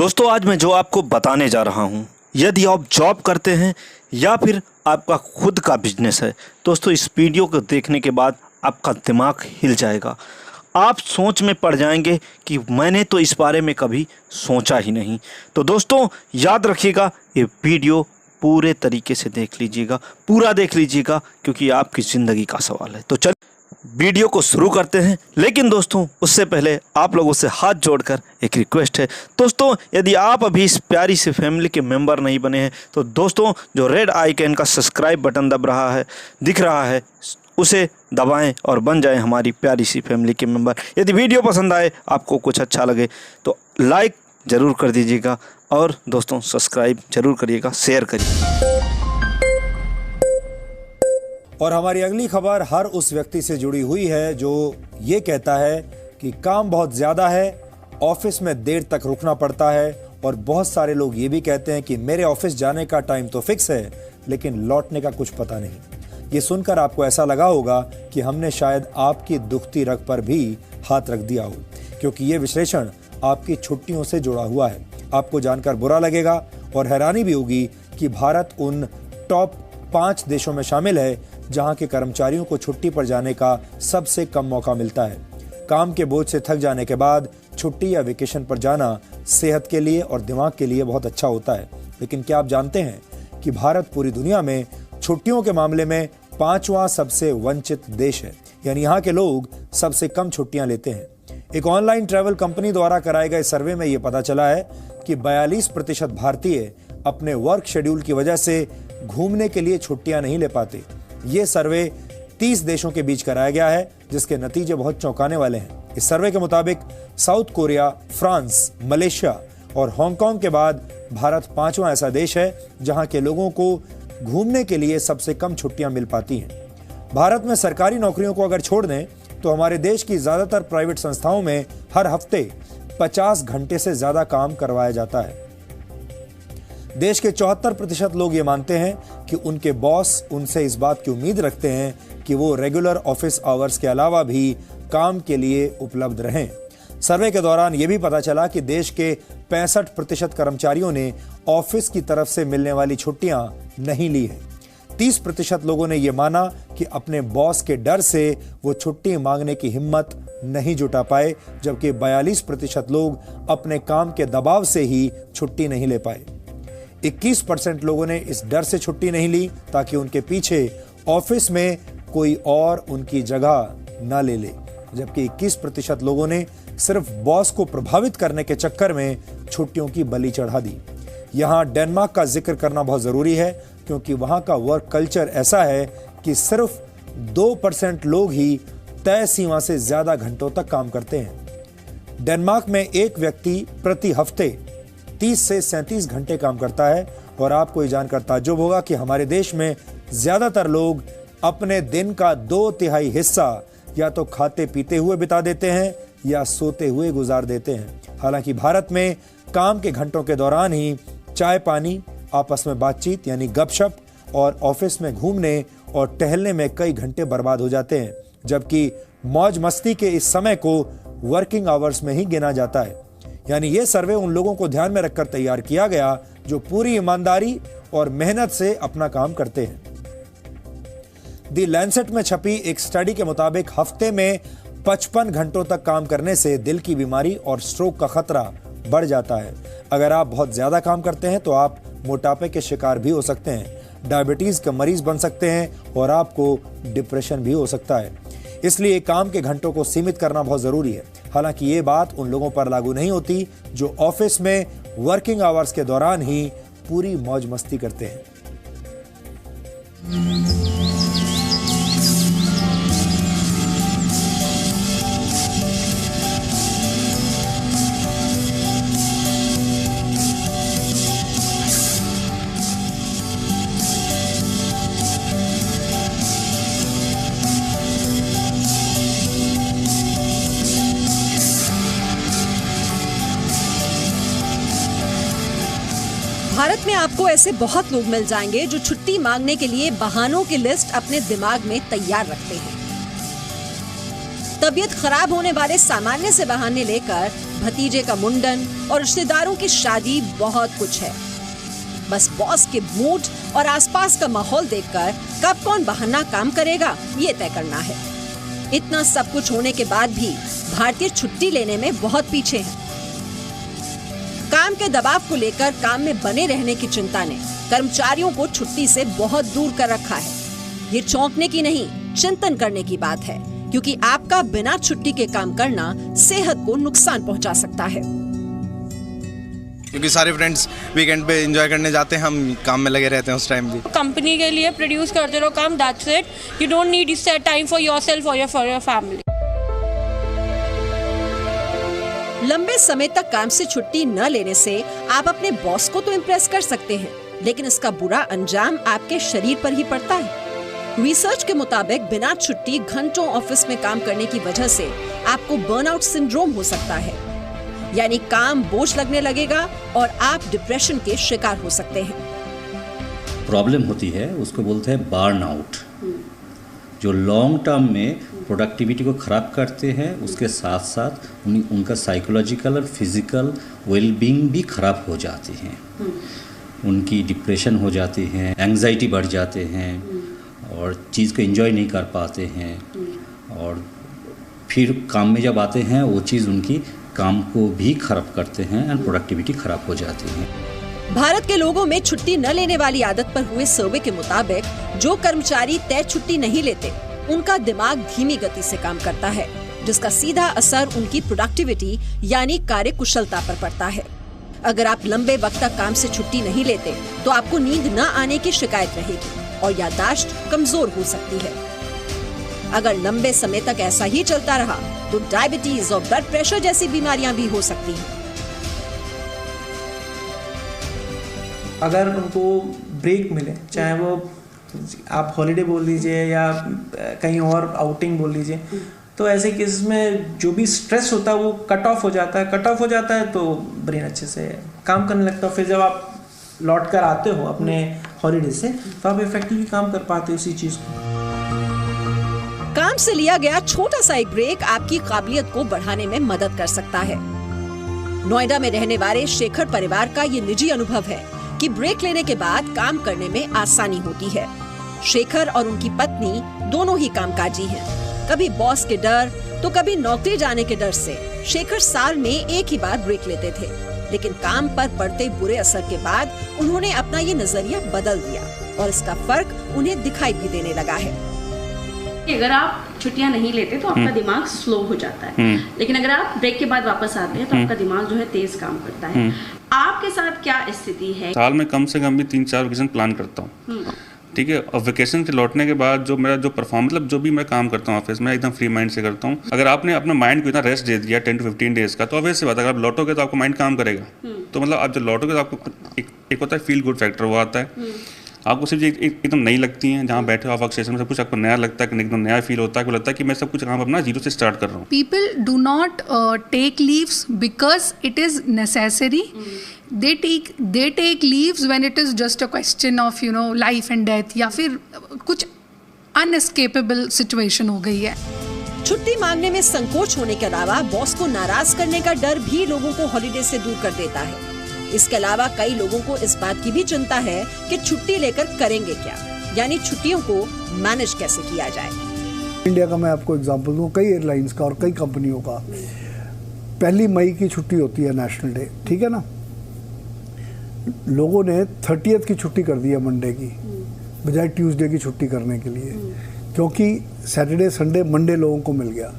दोस्तों आज मैं जो आपको बताने जा रहा हूं, यदि आप जॉब करते हैं या फिर आपका खुद का बिजनेस है, दोस्तों इस वीडियो को देखने के बाद आपका दिमाग हिल जाएगा। आप सोच में पड़ जाएंगे कि मैंने तो इस बारे में कभी सोचा ही नहीं। तो दोस्तों याद रखिएगा, ये वीडियो पूरे तरीके से देख लीजिएगा, पूरा देख लीजिएगा, क्योंकि आपकी ज़िंदगी का सवाल है। तो चल वीडियो को शुरू करते हैं। लेकिन दोस्तों उससे पहले आप लोगों से हाथ जोड़कर एक रिक्वेस्ट है। दोस्तों यदि आप अभी इस प्यारी सी फैमिली के मेंबर नहीं बने हैं तो दोस्तों जो रेड आइकन का सब्सक्राइब बटन दिख रहा है उसे दबाएं और बन जाएं हमारी प्यारी सी फैमिली के मेंबर। यदि वीडियो पसंद आए, आपको कुछ अच्छा लगे तो लाइक ज़रूर कर दीजिएगा और दोस्तों सब्सक्राइब ज़रूर करिएगा, शेयर करिए। और हमारी अगली खबर हर उस व्यक्ति से जुड़ी हुई है जो ये कहता है कि काम बहुत ज़्यादा है, ऑफिस में देर तक रुकना पड़ता है। और बहुत सारे लोग ये भी कहते हैं कि मेरे ऑफिस जाने का टाइम तो फिक्स है लेकिन लौटने का कुछ पता नहीं। ये सुनकर आपको ऐसा लगा होगा कि हमने शायद आपकी दुखती रग पर भी हाथ रख दिया हो, क्योंकि ये विश्लेषण आपकी छुट्टियों से जुड़ा हुआ है। आपको जानकर बुरा लगेगा और हैरानी भी होगी कि भारत उन टॉप 5 देशों में शामिल है जहां के कर्मचारियों को छुट्टी पर जाने का सबसे कम मौका मिलता है। काम के बोझ से थक जाने के बाद छुट्टी या वेकेशन पर जाना सेहत के लिए और दिमाग के लिए बहुत अच्छा होता है। लेकिन क्या आप जानते हैं कि भारत पूरी दुनिया में छुट्टियों के मामले में 5वां सबसे वंचित देश है, यानी यहाँ के लोग सबसे कम छुट्टियां लेते हैं। एक ऑनलाइन ट्रैवल कंपनी द्वारा कराए गए सर्वे में यह पता चला है कि 42% भारतीय अपने वर्क शेड्यूल की वजह से घूमने के लिए छुट्टियां नहीं ले पाते। ये सर्वे 30 देशों के बीच कराया गया है, जिसके नतीजे बहुत चौंकाने वाले हैं। इस सर्वे के मुताबिक साउथ कोरिया, फ्रांस, मलेशिया और हांगकांग के बाद भारत 5वां ऐसा देश है जहां के लोगों को घूमने के लिए सबसे कम छुट्टियां मिल पाती हैं। भारत में सरकारी नौकरियों को अगर छोड़ दें तो हमारे देश की ज्यादातर प्राइवेट संस्थाओं में हर हफ्ते 50 घंटे से ज्यादा काम करवाया जाता है। देश के 74% लोग ये मानते हैं कि उनके बॉस उनसे इस बात की उम्मीद रखते हैं कि वो रेगुलर ऑफिस आवर्स के अलावा भी काम के लिए उपलब्ध रहें। सर्वे के दौरान ये भी पता चला कि देश के 65% कर्मचारियों ने ऑफिस की तरफ से मिलने वाली छुट्टियां नहीं ली है। 30% लोगों ने यह माना कि अपने बॉस के डर से वो छुट्टी मांगने की हिम्मत नहीं जुटा पाए, जबकि 42% लोग अपने काम के दबाव से ही छुट्टी नहीं ले पाए। 21% लोगों ने इस डर से छुट्टी नहीं ली ताकि उनके पीछे ऑफिस में कोई और उनकी जगह न ले ले, जबकि 21% लोगों ने सिर्फ बॉस को प्रभावित करने के चक्कर में छुट्टियों की बलि चढ़ा दी। यहाँ डेनमार्क का जिक्र करना बहुत जरूरी है, क्योंकि वहां का वर्क कल्चर ऐसा है कि सिर्फ 2% लोग ही तय सीमा से ज्यादा घंटों तक काम करते हैं। डेनमार्क में एक व्यक्ति प्रति हफ्ते 30 से 37 घंटे काम करता है। और आपको ये जानकर ताज्जुब होगा कि हमारे देश में ज्यादातर लोग अपने दिन का 2/3 हिस्सा या तो खाते पीते हुए बिता देते हैं या सोते हुए गुजार देते हैं। हालांकि भारत में काम के घंटों के दौरान ही चाय पानी, आपस में बातचीत यानी गपशप और ऑफिस में घूमने और टहलने में कई घंटे बर्बाद हो जाते हैं, जबकि मौज मस्ती के इस समय को वर्किंग आवर्स में ही गिना जाता है। यानी ये सर्वे उन लोगों को ध्यान में रखकर तैयार किया गया जो पूरी ईमानदारी और मेहनत से अपना काम करते हैं। दी लैंसेट में छपी एक स्टडी के मुताबिक हफ्ते में 55 घंटों तक काम करने से दिल की बीमारी और स्ट्रोक का खतरा बढ़ जाता है। अगर आप बहुत ज्यादा काम करते हैं तो आप मोटापे के शिकार भी हो सकते हैं, डायबिटीज के मरीज बन सकते हैं और आपको डिप्रेशन भी हो सकता है। इसलिए काम के घंटों को सीमित करना बहुत जरूरी है। हालांकि ये बात उन लोगों पर लागू नहीं होती जो ऑफिस में वर्किंग आवर्स के दौरान ही पूरी मौज मस्ती करते हैं। भारत में आपको ऐसे बहुत लोग मिल जाएंगे जो छुट्टी मांगने के लिए बहानों की लिस्ट अपने दिमाग में तैयार रखते हैं। तबीयत खराब होने वाले सामान्य से बहाने लेकर भतीजे का मुंडन और रिश्तेदारों की शादी, बहुत कुछ है। बस बॉस के मूड और आसपास का माहौल देखकर कब कौन बहाना काम करेगा ये तय करना है। इतना सब कुछ होने के बाद भी भारतीय छुट्टी लेने में बहुत पीछे हैं। काम के दबाव को लेकर काम में बने रहने की चिंता ने कर्मचारियों को छुट्टी से बहुत दूर कर रखा है। ये चौंकने की नहीं, चिंतन करने की बात है, क्योंकि आपका बिना छुट्टी के काम करना सेहत को नुकसान पहुंचा सकता है। क्योंकि सारे फ्रेंड्स वीकेंड पे एंजॉय करने जाते हैं, हम काम में लगे रहते हैं उस टाइम भी। कंपनी के लिए प्रोड्यूस करते रहो काम, that's it. You don't need set time for yourself और फॉर योर फैमिली। लंबे समय तक काम से छुट्टी न लेने से आप अपने बॉस को तो इम्प्रेस कर सकते हैं, लेकिन इसका बुरा अंजाम आपके शरीर पर ही पड़ता है। रिसर्च के मुताबिक बिना छुट्टी घंटों ऑफिस में काम करने की वजह से आपको बर्नआउट सिंड्रोम हो सकता है, यानी काम बोझ लगने लगेगा और आप डिप्रेशन के शिकार हो सकते हैं। प्रॉब्लम होती है उसको बोलते हैं बर्न आउट, जो लॉन्ग टर्म में प्रोडक्टिविटी को ख़राब करते हैं, उसके साथ साथ उनका साइकोलॉजिकल और फिज़िकल वेलबींग भी ख़राब हो जाती हैं। उनकी डिप्रेशन हो जाती हैं, एंग्जाइटी बढ़ जाते हैं और चीज़ को एंजॉय नहीं कर पाते हैं, और फिर काम में जब आते हैं वो चीज़ उनकी काम को भी खराब करते हैं एंड प्रोडक्टिविटी खराब हो जाती है। भारत के लोगों में छुट्टी न लेने वाली आदत पर हुए सर्वे के मुताबिक जो कर्मचारी तय छुट्टी नहीं लेते उनका दिमाग धीमी गति से काम करता है, जिसका सीधा असर उनकी प्रोडक्टिविटी यानी कार्य कुशलता पर पड़ता है। अगर आप लंबे वक्त तक काम से छुट्टी नहीं लेते तो आपको नींद न आने की शिकायत रहेगी और याददाश्त कमजोर हो सकती है। अगर लंबे समय तक ऐसा ही चलता रहा तो डायबिटीज और ब्लड प्रेशर जैसी बीमारियां भी हो सकती हैं। अगर उनको ब्रेक मिले, चाहे वो आप हॉलीडे बोल लीजिए या कहीं और आउटिंग बोल लीजिए, तो ऐसे केस में जो भी स्ट्रेस होता है वो कट ऑफ हो जाता है। कट ऑफ हो जाता है तो ब्रेन अच्छे से काम करने लगता है। फिर जब आप लौट कर आते हो अपने हॉलीडे से तो आप इफेक्टिवली काम कर पाते हो उसी चीज़ को। काम से लिया गया छोटा सा एक ब्रेक आपकी काबिलियत को बढ़ाने में मदद कर सकता है। नोएडा में रहने वाले शेखर परिवार का ये निजी अनुभव है कि ब्रेक लेने के बाद काम करने में आसानी होती है। शेखर और उनकी पत्नी दोनों ही कामकाजी हैं। कभी बॉस के डर तो कभी नौकरी जाने के डर से शेखर साल में एक ही बार ब्रेक लेते थे, लेकिन काम पर पड़ते बुरे असर के बाद उन्होंने अपना ये नजरिया बदल दिया और इसका फर्क उन्हें दिखाई भी देने लगा है। अगर आप छुट्टियां नहीं लेते तो आपका दिमाग स्लो हो जाता है, लेकिन अगर आप ब्रेक के बाद वापस आते हैं तो आपका दिमाग जो है तेज काम करता है। आपके साथ क्या स्थिति है? साल में कम से कम भी 3-4 वेकेशन प्लान करता हूँ, ठीक है। और वेकेशन से लौटने के बाद जो मेरा जो परफॉर्म मतलब जो भी मैं काम करता हूँ ऑफिस में एकदम फ्री माइंड से करता हूँ। अगर आपने अपने माइंड को इतना रेस्ट दे दिया 10 to 15 डेज का, तो ऑब्वियस सी बात है अगर आप लौटोगे तो आपका माइंड काम करेगा। तो मतलब आप जब लौटोगे तो आपको एक होता है फील गुड फैक्टर, वो आता है। आपको सिर्फ एकदम नई लगती हैं, जहाँ बैठे हो आप वर्क स्टेशन में सब कुछ आपको नया लगता है कि एकदम नया फील होता है, आपको लगता है कि मैं सब कुछ काम अपना जीरो से स्टार्ट कर रहा हूँ। People do not take leaves because it is necessary. They take leaves when it is just a question of life and death, या फिर कुछ unescapable situation हो गई है। छुट्टी मांगने में संकोच होने के अलावा बॉस को नाराज करने का डर भी लोगों को हॉलिडे से दूर कर देता है। इसके अलावा कई लोगों को इस बात की भी चिंता है कि छुट्टी लेकर करेंगे क्या, यानी छुट्टियों को मैनेज कैसे किया जाए। इंडिया का मैं आपको एग्जांपल दूं, कई एयरलाइंस का और कई कंपनियों का 1 मई की छुट्टी होती है, नेशनल डे, ठीक है ना। लोगों ने 30th की छुट्टी कर दी है, मंडे की बजाय ट्यूसडे की छुट्टी करने के लिए, क्योंकि सैटरडे संडे मंडे लोगों को मिल गया।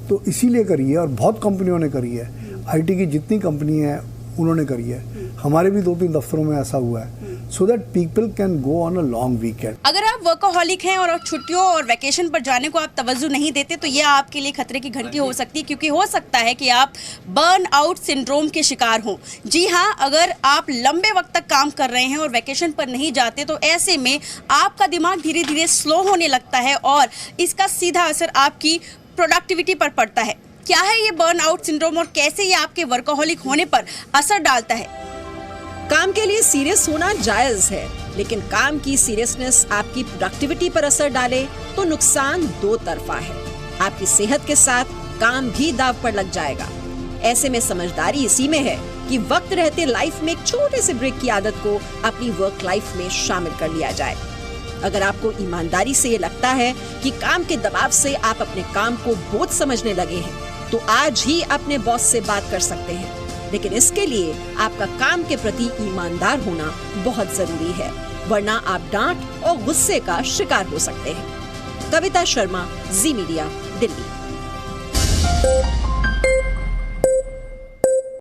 तो इसीलिए करी है और बहुत कंपनियों ने करी है। IT की जितनी कंपनी है उन्होंने करी है, हमारे भी 2-3 दफ्तरों में ऐसा हुआ है, so that people can go on a long weekend. अगर आप वर्कोहॉलिक हैं और छुट्टियों और वैकेशन पर जाने को आप तवज्जो नहीं देते तो ये आपके लिए खतरे की घंटी हो सकती है, क्योंकि हो सकता है कि आप बर्न आउट सिंड्रोम के शिकार हों। जी हाँ, अगर आप लंबे वक्त तक काम कर रहे हैं और वैकेशन पर नहीं जाते तो ऐसे में आपका दिमाग धीरे धीरे स्लो होने लगता है और इसका सीधा असर आपकी प्रोडक्टिविटी पर पड़ता है। क्या है ये बर्न आउट सिंड्रोम और कैसे ये आपके वर्कोहॉलिक होने पर असर डालता है? काम के लिए सीरियस होना जायज है, लेकिन काम की सीरियसनेस आपकी प्रोडक्टिविटी पर असर डाले तो नुकसान 2 तरफा है। आपकी सेहत के साथ काम भी दांव पर लग जाएगा। ऐसे में समझदारी इसी में है कि वक्त रहते लाइफ में एक छोटे से ब्रेक की आदत को अपनी वर्क लाइफ में शामिल कर लिया जाए। अगर आपको ईमानदारी से ये लगता है कि काम के दबाव से आप अपने काम को बोझ समझने लगे हैं, तो आज ही अपने बॉस से बात कर सकते हैं। लेकिन इसके लिए आपका काम के प्रति ईमानदार होना बहुत जरूरी है, वरना आप डांट और गुस्से का शिकार हो सकते हैं। कविता शर्मा, जी मीडिया, दिल्ली।